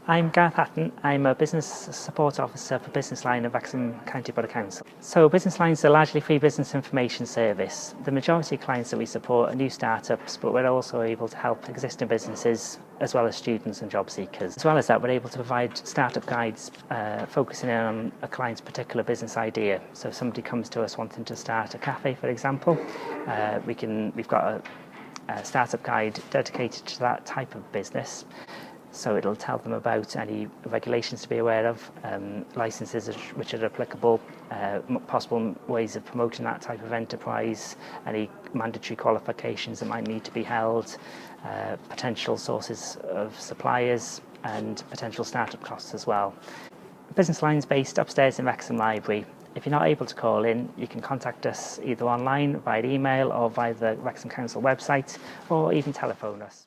I'm Gareth Hatton. I'm a Business Support Officer for Business Line of Wrexham County Borough Council. So Business Line is a largely free business information service. The majority of clients that we support are new startups, but we're also able to help existing businesses as well as students and job seekers. As well as that, we're able to provide startup guides focusing on a client's particular business idea. So if somebody comes to us wanting to start a cafe, for example, we've got a startup guide dedicated to that type of business. So it'll tell them about any regulations to be aware of, licenses which are applicable, possible ways of promoting that type of enterprise, any mandatory qualifications that might need to be held, potential sources of suppliers and potential startup costs as well. Business Line's based upstairs in Wrexham Library. If you're not able to call in, you can contact us either online, via email or via the Wrexham Council website, or even telephone us.